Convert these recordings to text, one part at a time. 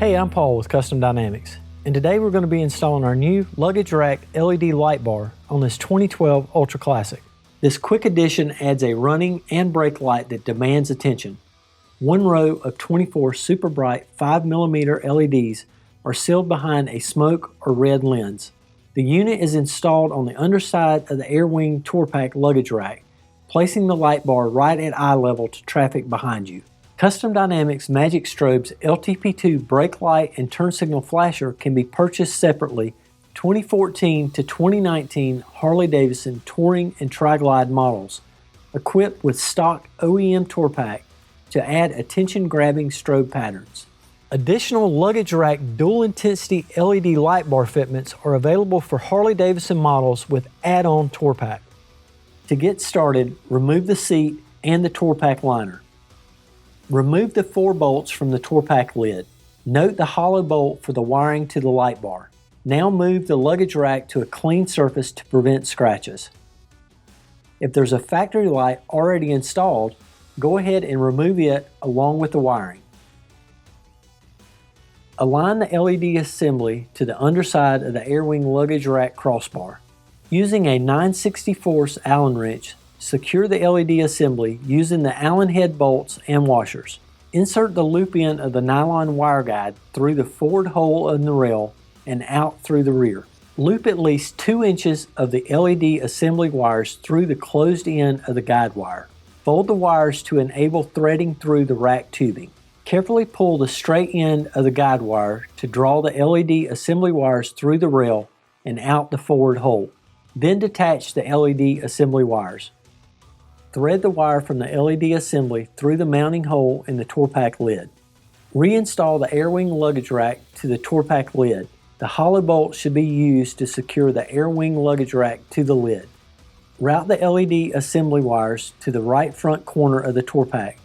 Hey, I'm Paul with Custom Dynamics, and today we're going to be installing our new luggage rack LED light bar on this 2012 Ultra Classic. This quick addition adds a running and brake light that demands attention. One row of 24 super bright 5mm LEDs are sealed behind a smoke or red lens. The unit is installed on the underside of the Airwing Tourpack luggage rack, placing the light bar right at eye level to traffic behind you. Custom Dynamics Magic Strobe's LTP2 brake light and turn signal flasher can be purchased separately. 2014 to 2019 Harley-Davidson Touring and Tri-Glide models, equipped with stock OEM Tourpack to add attention-grabbing strobe patterns. Additional luggage rack dual-intensity LED light bar fitments are available for Harley-Davidson models with add-on Tourpack. To get started, remove the seat and the Tourpack liner. Remove the 4 bolts from the Tourpack lid. Note the hollow bolt for the wiring to the light bar. Now move the luggage rack to a clean surface to prevent scratches. If there's a factory light already installed, go ahead and remove it along with the wiring. Align the LED assembly to the underside of the Airwing luggage rack crossbar. Using a 9/64 Allen wrench, secure the LED assembly using the Allen head bolts and washers. Insert the loop end of the nylon wire guide through the forward hole in the rail and out through the rear. Loop at least 2 inches of the LED assembly wires through the closed end of the guide wire. Fold the wires to enable threading through the rack tubing. Carefully pull the straight end of the guide wire to draw the LED assembly wires through the rail and out the forward hole. Then detach the LED assembly wires. Thread the wire from the LED assembly through the mounting hole in the Tourpack lid. Reinstall the Airwing luggage rack to the Tourpack lid. The hollow bolt should be used to secure the Airwing luggage rack to the lid. Route the LED assembly wires to the right front corner of the Tourpack.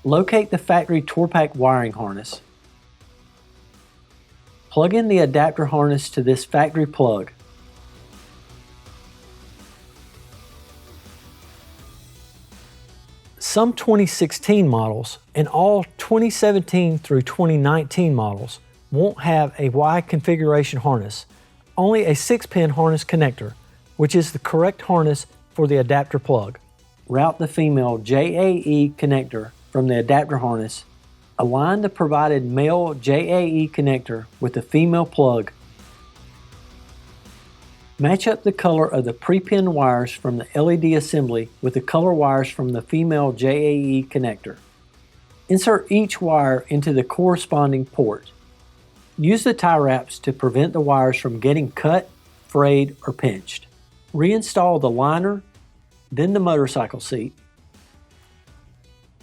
Locate the factory Tourpack wiring harness. Plug in the adapter harness to this factory plug. Some 2016 models and all 2017 through 2019 models won't have a Y configuration harness, only a 6-pin harness connector, which is the correct harness for the adapter plug. Route the female JAE connector from the adapter harness. Align the provided male JAE connector with the female plug. Match up the color of the pre-pin wires from the LED assembly with the color wires from the female JAE connector. Insert each wire into the corresponding port. Use the tie wraps to prevent the wires from getting cut, frayed, or pinched. Reinstall the liner, then the motorcycle seat.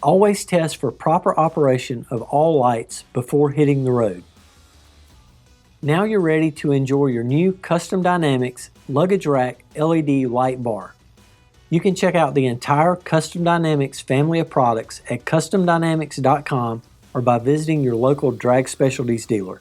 Always test for proper operation of all lights before hitting the road. Now you're ready to enjoy your new Custom Dynamics luggage rack LED light bar. You can check out the entire Custom Dynamics family of products at CustomDynamics.com or by visiting your local Drag Specialties dealer.